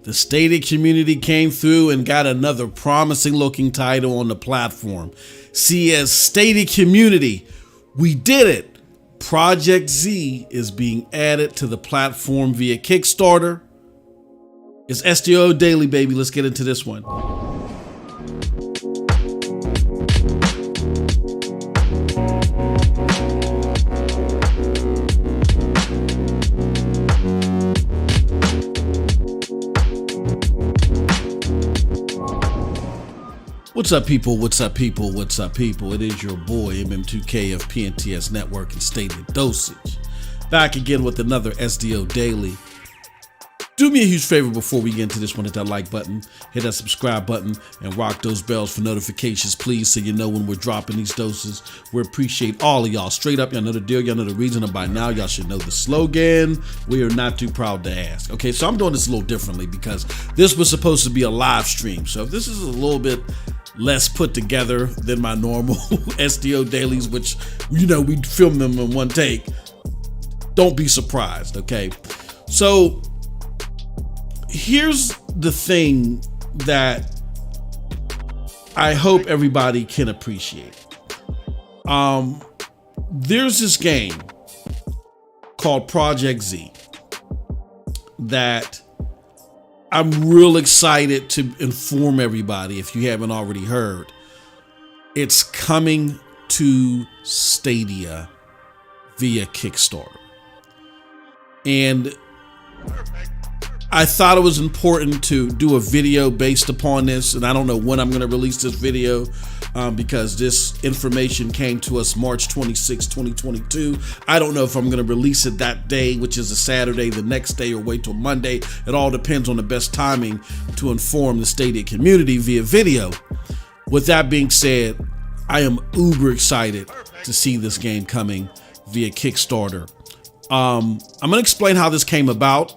the Stadia community came through and got another promising looking title on the platform. See, as Stadia community, we did it. Projekt Z is being added to the platform via Kickstarter. It's SDO Daily, baby. Let's get into this one. What's up, people? What's up, people? What's up, people? It is your boy, MM2K of PNTS Network and StadiaDosage. Back again with another SDO Daily. Do me a huge favor before we get into this one. Hit that like button, hit that subscribe button, and rock those bells for notifications, please, so you know when we're dropping these doses. We appreciate all of y'all. Straight up, y'all know the deal. Y'all know the reason, and by now, y'all should know the slogan. We are not too proud to ask. Okay, so I'm doing this a little differently because this was supposed to be a live stream. So if this is a little bit less put together than my normal SDO dailies, which, you know, we film them in one take, don't be surprised, okay? So here's the thing that I hope everybody can appreciate. There's this game called Projekt Z that I'm real excited to inform everybody, if you haven't already heard. It's coming to Stadia via Kickstarter. And I thought it was important to do a video based upon this, and I don't know when I'm going to release this video because this information came to us March 26, 2022. I don't know if I'm going to release it that day, which is a Saturday, the next day, or wait till Monday. It all depends on the best timing to inform the Stadia community via video. With that being said, I am uber excited to see this game coming via Kickstarter. I'm going to explain how this came about.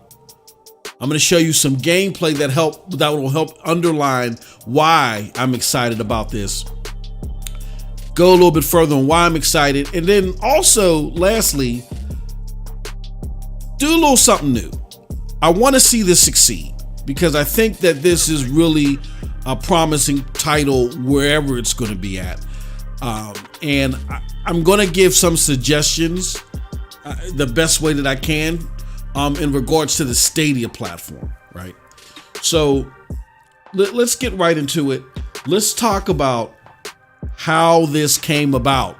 I'm going to show you some gameplay that will help underline why I'm excited about this. Go a little bit further on why I'm excited. And then also, lastly, do a little something new. I want to see this succeed because I think that this is really a promising title wherever it's going to be at. And I'm going to give some suggestions the best way that I can in regards to the Stadia platform, right? So let's get right into it. Let's talk about how this came about.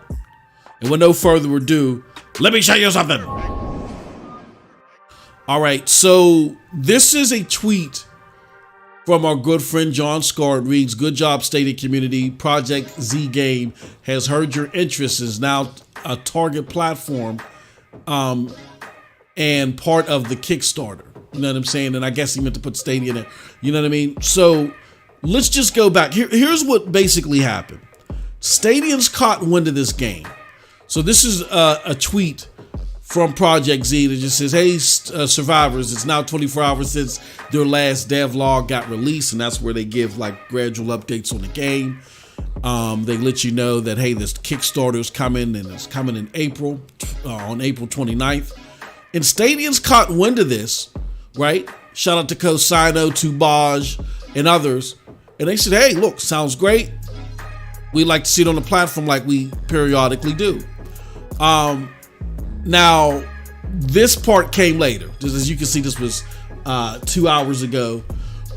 And with no further ado, let me show you something. All right, so this is a tweet from our good friend John Scar. It reads, "Good job, Stadia community. Projekt Z game has heard your interest, is now a target platform and part of the Kickstarter." You know what I'm saying? And I guess he meant to put Stadia in there. You know what I mean? So let's just go back. Here's what basically happened. Stadians caught wind of this game. So this is a tweet from Projekt Z that just says, "Hey, survivors, it's now 24 hours since their last devlog got released," and that's where they give like gradual updates on the game. They let you know that, hey, this Kickstarter is coming, and it's coming in April, on April 29th. And Stadians caught wind of this, right? Shout out to Cosino, Dosage, and others. And they said, hey, look, sounds great. We'd like to see it on the platform like we periodically do. Now, this part came later. Just as you can see, this was 2 hours ago.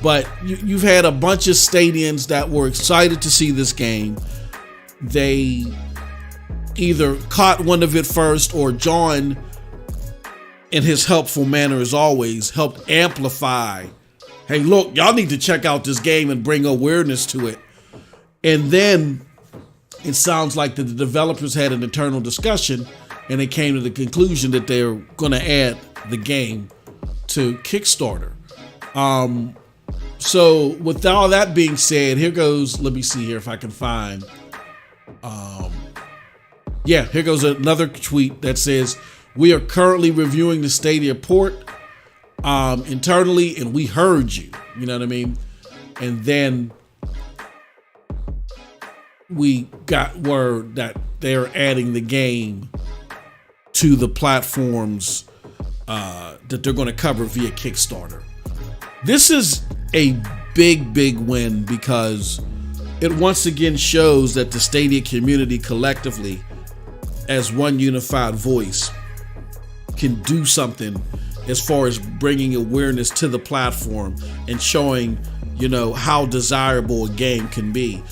But you've had a bunch of Stadians that were excited to see this game. They either caught wind of it first, or John, in his helpful manner as always, helped amplify, hey, look, y'all need to check out this game and bring awareness to it. And then it sounds like that the developers had an internal discussion and they came to the conclusion that they're going to add the game to Kickstarter. So with all that being said, here goes, let me see here if I can find, here goes another tweet that says, "We are currently reviewing the Stadia port internally, and we heard you." You know what I mean? And then we got word that they're adding the game to the platforms that they're going to cover via Kickstarter. This is a big win because it once again shows that the Stadia community collectively, as one unified voice, can do something as far as bringing awareness to the platform and showing, you know, how desirable a game can be.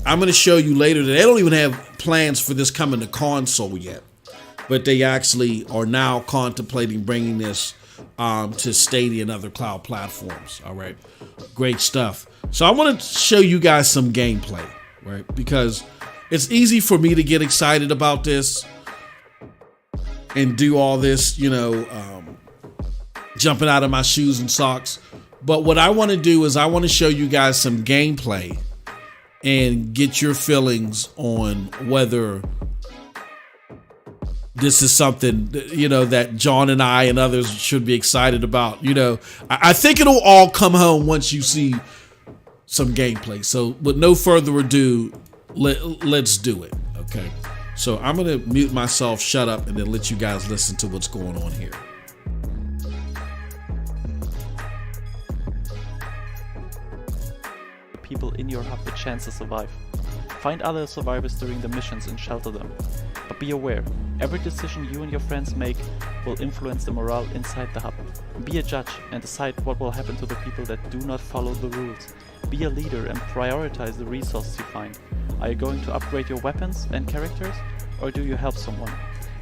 I'm going to show you later that they don't even have plans for this coming to console yet, but they actually are now contemplating bringing this to Stadia and other cloud platforms. All right, great stuff. So I want to show you guys some gameplay, right? Because it's easy for me to get excited about this and do all this, you know, jumping out of my shoes and socks. But what I want to do is I want to show you guys some gameplay and get your feelings on whether this is something, you know, that John and I and others should be excited about. You know, I think it'll all come home once you see some gameplay. So with no further ado, let's do it. Okay. So I'm going to mute myself, shut up, and then let you guys listen to what's going on here. People in your hub a chance to survive. Find other survivors during the missions and shelter them. But be aware, every decision you and your friends make will influence the morale inside the hub. Be a judge and decide what will happen to the people that do not follow the rules. Be a leader and prioritize the resources you find. Are you going to upgrade your weapons and characters, or do you help someone?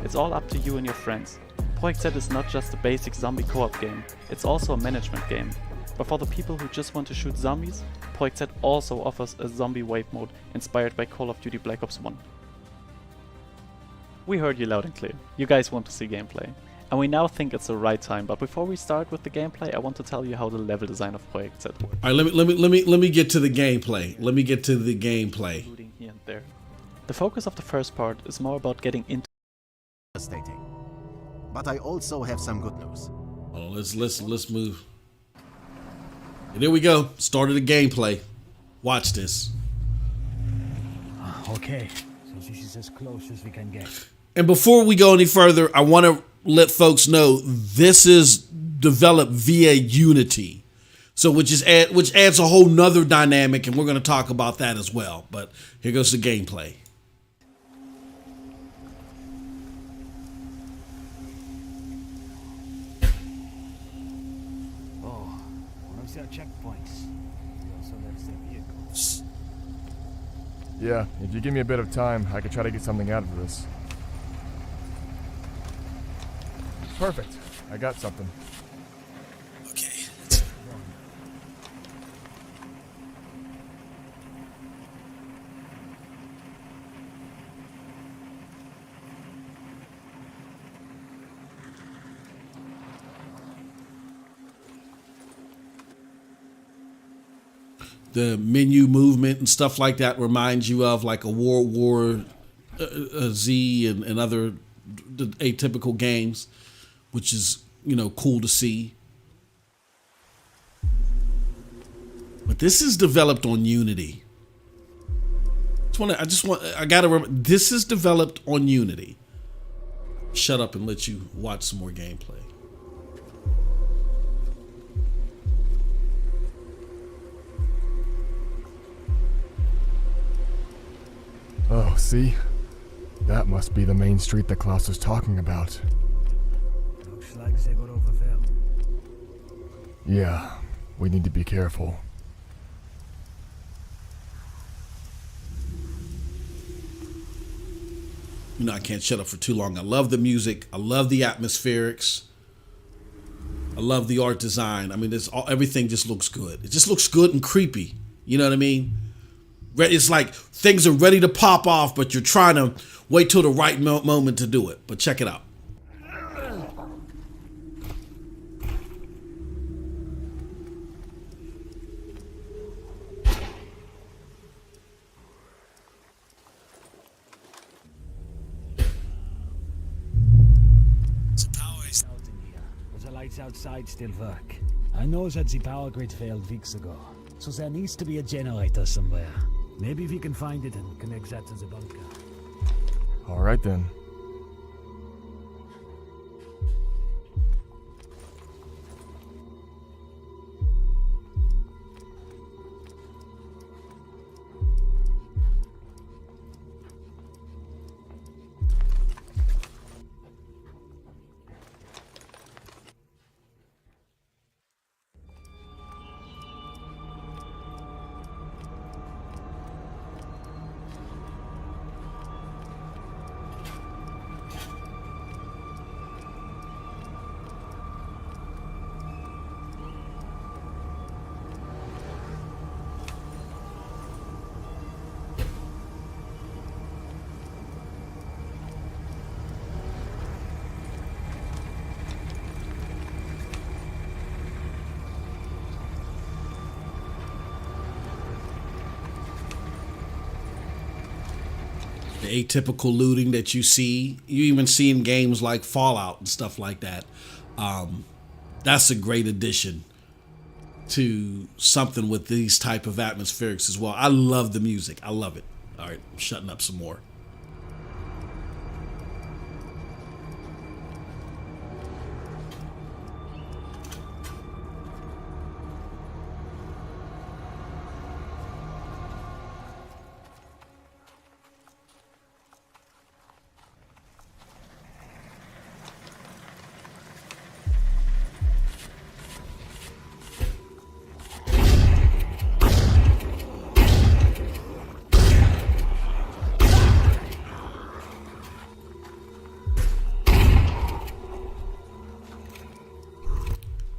It's all up to you and your friends. Projekt is not just a basic zombie co-op game, it's also a management game. But for the people who just want to shoot zombies, Projekt also offers a zombie wave mode inspired by Call of Duty Black Ops 1. We heard you loud and clear. You guys want to see gameplay. And we now think it's the right time, but before we start with the gameplay, I want to tell you how the level design of Projekt works. All right, let me get to the gameplay. Let me get to the gameplay. Here and there. The focus of the first part is more about getting into Devastating. But I also have some good news. Oh, let's move. And there we go. Started the gameplay. Watch this. Okay, so this is as close as we can get. And before we go any further, I want to let folks know this is developed via Unity, so which adds a whole nother dynamic, and we're going to talk about that as well. But here goes the gameplay. Oh, one of their checkpoints. We also left their vehicles. Yeah, if you give me a bit of time, I could try to get something out of this. Perfect. I got something. Okay. The menu movement and stuff like that reminds you of like a World War Z and other atypical games, which is, you know, cool to see. But this is developed on Unity. I gotta remember, this is developed on Unity. Shut up and let you watch some more gameplay. Oh, see? That must be the main street that Klaus was talking about. Looks like they got overwhelmed. Yeah, we need to be careful. You know, I can't shut up for too long. I love the music. I love the atmospherics. I love the art design. I mean, everything just looks good. It just looks good and creepy. You know what I mean? It's like things are ready to pop off, but you're trying to wait till the right moment to do it. But check it out. The power is out in here, but the lights outside still work. I know that the power grid failed weeks ago, so there needs to be a generator somewhere. Maybe we can find it and connect that to the bunker. Alright then. the atypical looting that you see. You even see in games like Fallout and stuff like that. That's a great addition to something with these type of atmospherics as well. I love the music. I love it. All right, I'm shutting up some more.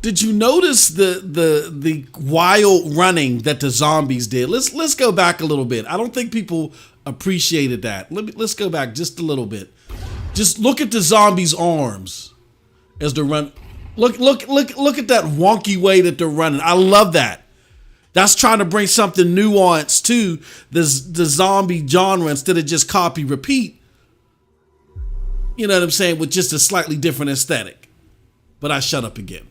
Did you notice the wild running that the zombies did? Let's go back a little bit. I don't think people appreciated that. Let's go back just a little bit. Just look at the zombies' arms as they run. Look at that wonky way that they're running. I love that. That's trying to bring something nuanced to the zombie genre instead of just copy repeat. You know what I'm saying? With just a slightly different aesthetic. But I shut up again.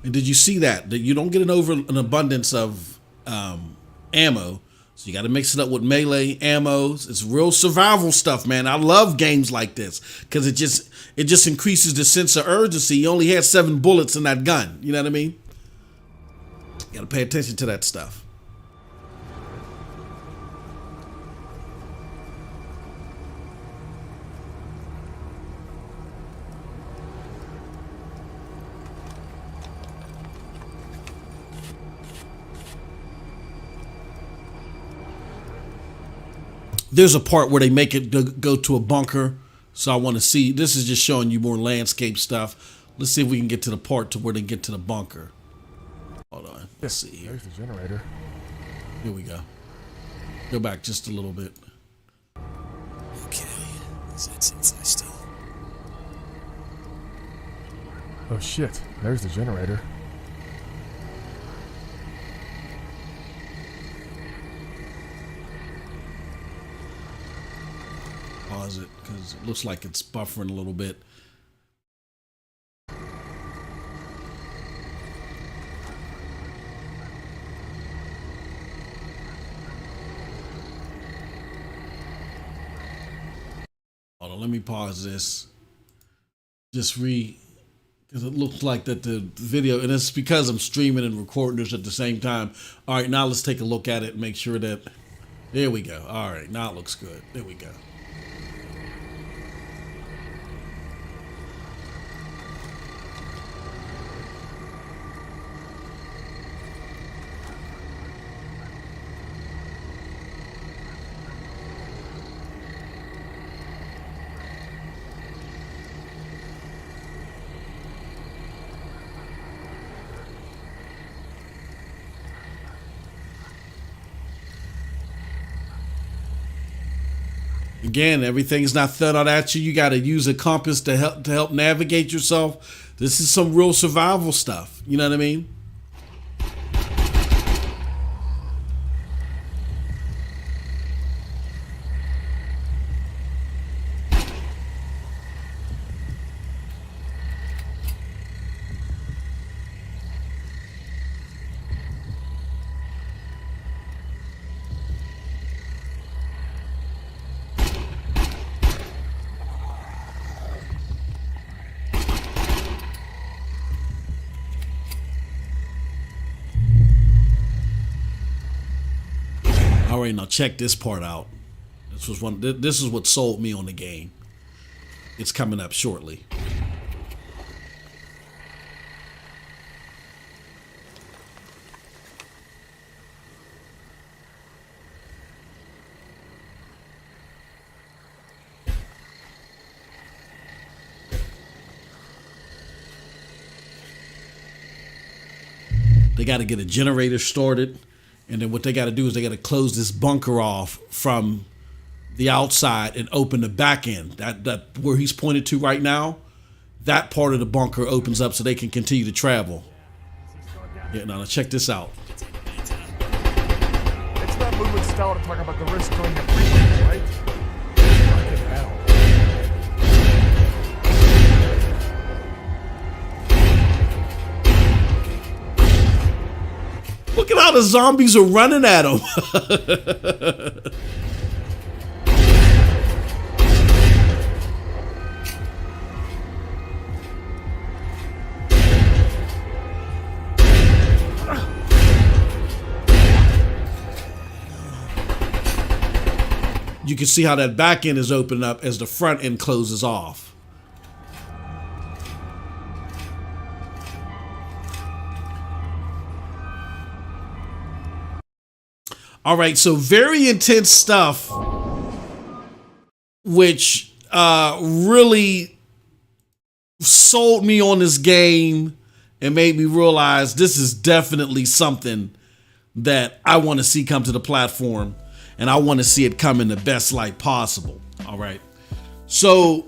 And did you see that you don't get an abundance of ammo, so you got to mix it up with melee ammos. It's real survival stuff, man. I love games like this because it just increases the sense of urgency. You only had 7 bullets in that gun. You know what I mean? You got to pay attention to that stuff. There's a part where they make it go to a bunker. So I want to see. This is just showing you more landscape stuff. Let's see if we can get to the part to where they get to the bunker. Hold on. Let's see here. There's the generator. Here we go. Go back just a little bit. Okay, that's interesting. Oh shit, there's the generator. Pause it because it looks like it's buffering a little bit. Hold on, let me pause this. Just because it looks like that the video, and it's because I'm streaming and recording this at the same time. All right, now let's take a look at it and make sure that, there we go. All right, now it looks good. There we go. Again, everything's not thrown out at you. You got to use a compass to help navigate yourself. This is some real survival stuff. You know what I mean? All right, now check this part out. This is what sold me on the game. It's coming up shortly. They got to get a generator started. And then what they got to do is they got to close this bunker off from the outside and open the back end. That where he's pointed to right now, that part of the bunker opens up so they can continue to travel. Yeah, now check this out. It's not moving style to talk about the risk during the briefing, right? Fucking hell. Look at how the zombies are running at him. You can see how that back end is opening up as the front end closes off. All right, so very intense stuff, which really sold me on this game and made me realize this is definitely something that I want to see come to the platform, and I want to see it come in the best light possible. All right, so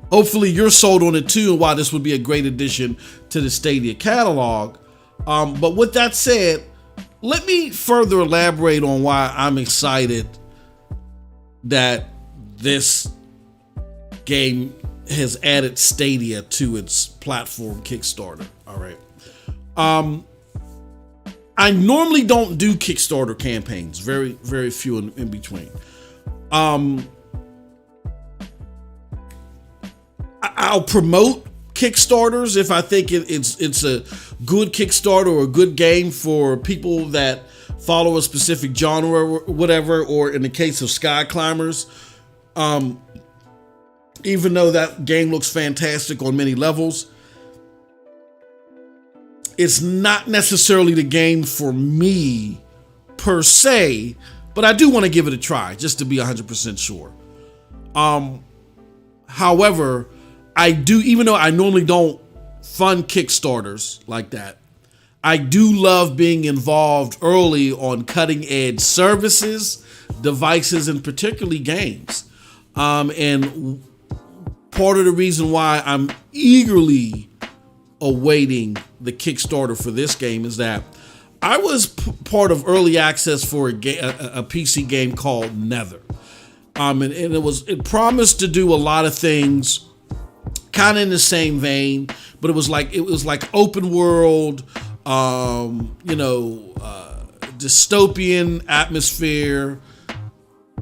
hopefully you're sold on it too, and why this would be a great addition to the Stadia catalog. But with that said, let me further elaborate on why I'm excited that this game has added Stadia to its platform Kickstarter. All right. I normally don't do Kickstarter campaigns, very, very few in between. I'll promote Kickstarters if I think it's a good Kickstarter or a good game for people that follow a specific genre or whatever, or in the case of Sky Climbers, even though that game looks fantastic on many levels, it's not necessarily the game for me per se, but I do want to give it a try just to be 100% sure. However, I do, even though I normally don't fund Kickstarters like that, I do love being involved early on cutting edge services, devices, and particularly games. And part of the reason why I'm eagerly awaiting the Kickstarter for this game is that I was part of early access for a PC game called Nether. And it promised to do a lot of things kind of in the same vein, but it was like open world, dystopian atmosphere,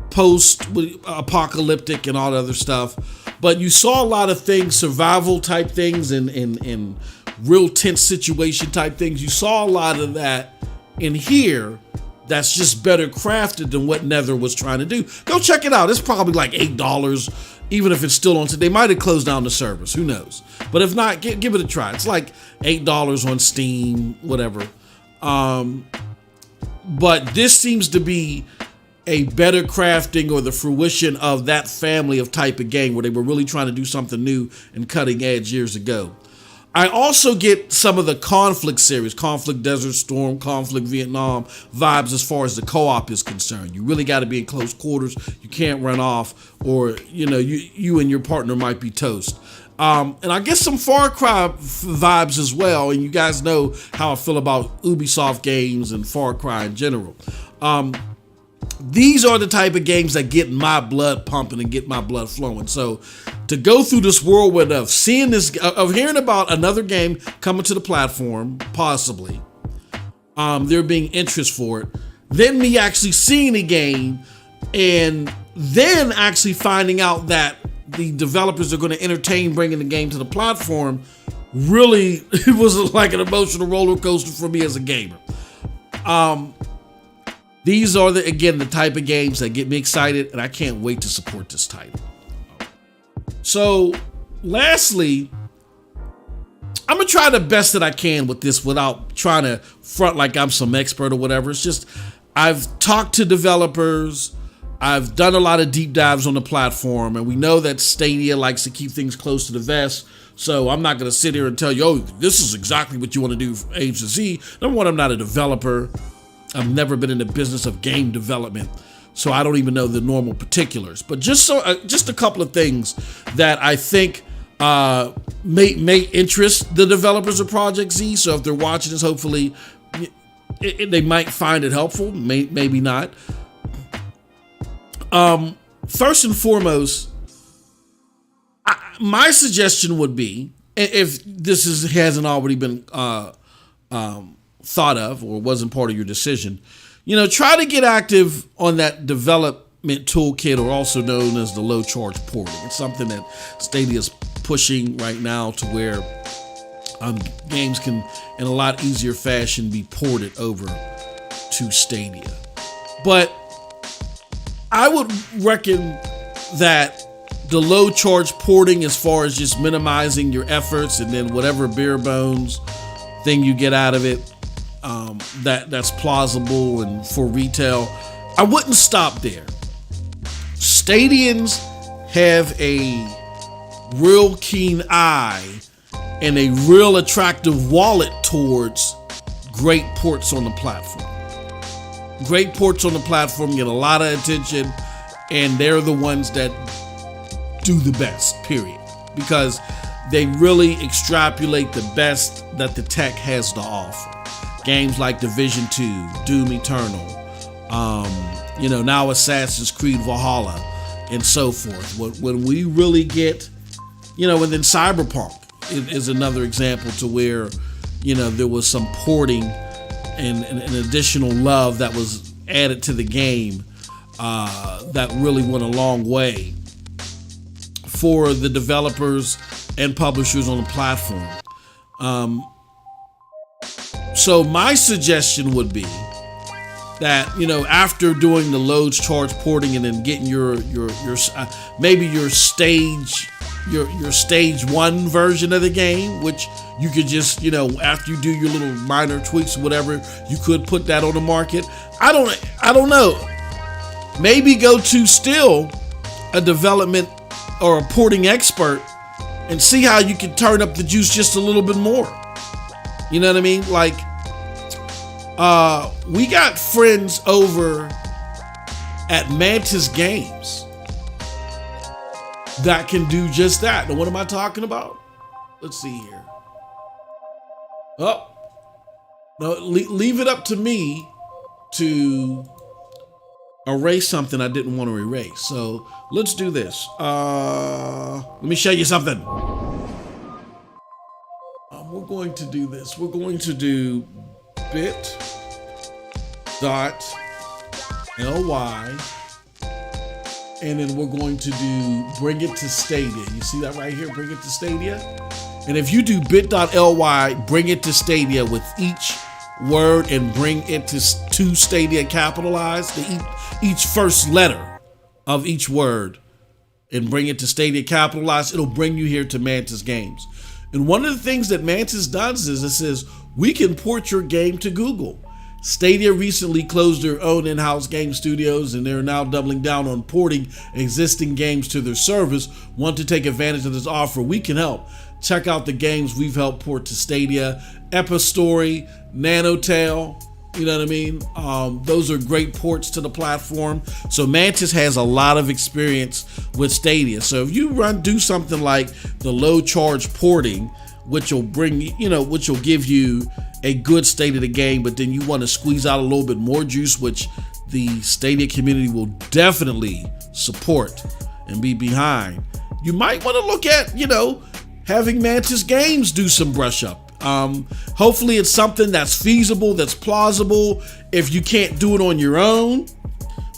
post-apocalyptic and all the other stuff. But you saw a lot of things, survival type things and real tense situation type things. You saw a lot of that in here that's just better crafted than what Nether was trying to do. Go check it out. It's probably like $8, even if it's still on. They might have closed down the servers. Who knows? But if not, give it a try. It's like $8 on Steam, whatever. But this seems to be a better crafting or the fruition of that family of type of game where they were really trying to do something new and cutting edge years ago. I also get some of the Conflict series, Conflict Desert Storm, Conflict Vietnam vibes as far as the co-op is concerned. You really got to be in close quarters. You can't run off, or you and your partner might be toast. And I get some Far Cry vibes as well. And you guys know how I feel about Ubisoft games and Far Cry in general. These are the type of games that get my blood pumping and get my blood flowing. So to go through this whirlwind of seeing this, of hearing about another game coming to the platform, possibly, there being interest for it, then me actually seeing the game, and then actually finding out that the developers are going to entertain bringing the game to the platform, really, it was like an emotional roller coaster for me as a gamer. These are, the type of games that get me excited, and I can't wait to support this title. So, lastly, I'm going to try the best that I can with this without trying to front like I'm some expert or whatever. It's just, I've talked to developers, I've done a lot of deep dives on the platform, and we know that Stadia likes to keep things close to the vest. So I'm not going to sit here and tell you, oh, this is exactly what you want to do from A to Z. Number one, I'm not a developer. I've never been in the business of game development, so I don't even know the normal particulars. But just a couple of things that I think may interest the developers of Projekt Z. So if they're watching this, hopefully they might find it helpful. Maybe not. First and foremost, my suggestion would be, if this hasn't already been thought of or wasn't part of your decision, try to get active on that development toolkit, or also known as the low charge porting. It's something that Stadia is pushing right now to where games can, in a lot easier fashion, be ported over to Stadia. But I would reckon that the low charge porting, as far as just minimizing your efforts and then whatever bare bones thing you get out of it, that's plausible and for retail, I wouldn't stop there. Stadians have a real keen eye and a real attractive wallet towards great ports on the platform. Great ports on the platform get a lot of attention, and they're the ones that do the best, period, because they really extrapolate the best that the tech has to offer. Games like Division 2, Doom Eternal, now Assassin's Creed Valhalla, and so forth. When we really get, and then Cyberpunk is another example to where, there was some porting and additional love that was added to the game that really went a long way for the developers and publishers on the platform. So my suggestion would be that, after doing the load charge porting and then getting your maybe your stage 1 version of the game, which you could just, after you do your little minor tweaks or whatever, you could put that on the market. I don't know. Maybe go to still a development or a porting expert and see how you can turn up the juice just a little bit more. You know what I mean? Like, we got friends over at Mantis Games that can do just that. Now, what am I talking about? Let's see here. Oh, no, leave it up to me to erase something I didn't want to erase. So let's do this. Let me show you something. We're going to do this. We're going to do bit.ly, and then we're going to do bring it to Stadia. You see that right here? Bring it to Stadia. And if you do bit.ly, bring it to Stadia with each word and bring it to Stadia capitalized, each first letter of each word, and bring it to Stadia capitalized, it'll bring you here to Mantis Games. And one of the things that Mantis does is it says, we can port your game to Google. Stadia recently closed their own in-house game studios, and they're now doubling down on porting existing games to their service. Want to take advantage of this offer? We can help. Check out the games we've helped port to Stadia. Epistory, Nanotale, you know what I mean? Those are great ports to the platform. So Mantis has a lot of experience with Stadia. So if you do something like the low charge porting, which will which will give you a good state of the game, but then you want to squeeze out a little bit more juice, which the Stadia community will definitely support and be behind. You might want to look at, having Mantis Games do some brush up. Hopefully it's something that's feasible, that's plausible if you can't do it on your own.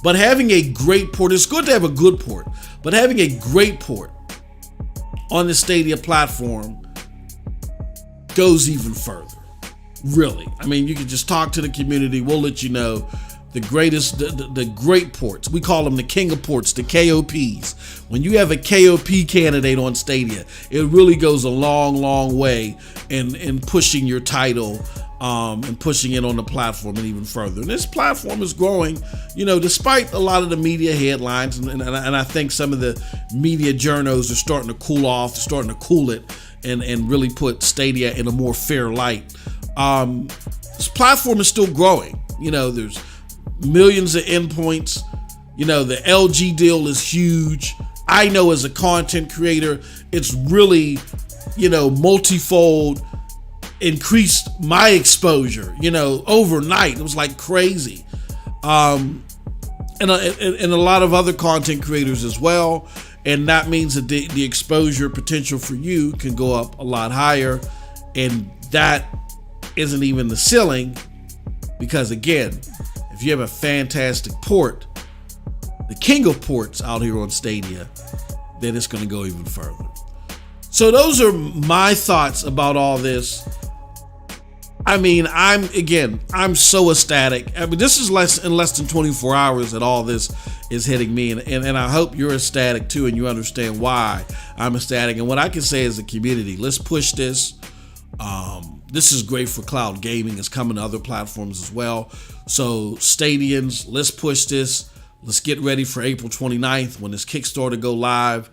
But having a great port, it's good to have a good port, but having a great port on the Stadia platform goes even further. Really. I mean, you can just talk to the community. We'll let you know the great ports. We call them the king of ports, the KOPs. When you have a KOP candidate on Stadia, it really goes a long, long way in pushing your title and pushing it on the platform and even further. And this platform is growing, despite a lot of the media headlines. And I think some of the media journos are starting to cool off, starting to cool it and really put Stadia in a more fair light. This platform is still growing. You know, there's millions of endpoints. You know, the LG deal is huge. I know as a content creator, it's really, you know, multifold increased my exposure, you know, overnight. It was like crazy. And a lot of other content creators as well. And that means that the exposure potential for you can go up a lot higher. And that isn't even the ceiling, because again, if you have a fantastic port, the king of ports out here on Stadia, then it's going to go even further. So those are my thoughts about all this. I mean, I'm so ecstatic. I mean, this is less than 24 hours that all this is hitting me. And I hope you're ecstatic too, and you understand why I'm ecstatic. And what I can say as a community, let's push this. This is great for cloud gaming. It's coming to other platforms as well. So Stadians, let's push this. Let's get ready for April 29th when this Kickstarter go live.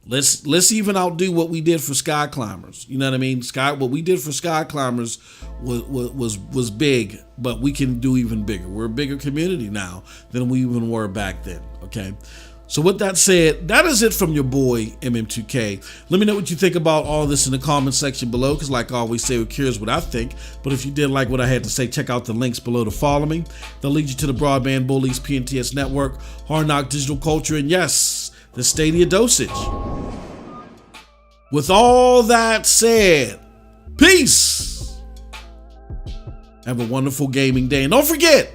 Let's even outdo what we did for Sky Climbers. You know what I mean? What we did for Sky Climbers was big, but we can do even bigger. We're a bigger community now than we even were back then. Okay. So with that said, that is it from your boy MM2K. Let me know what you think about all this in the comment section below, because like I always say, we're curious what I think. But if you did like what I had to say, check out the links below to follow me. They'll lead you to the Broadband Bullies PNTS Network, Hard Knock Digital Culture, and yes, the Stadia Dosage. With all that said, peace. Have a wonderful gaming day. And don't forget,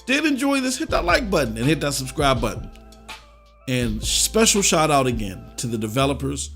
did enjoy this, hit that like button and hit that subscribe button. And special shout out again to the developers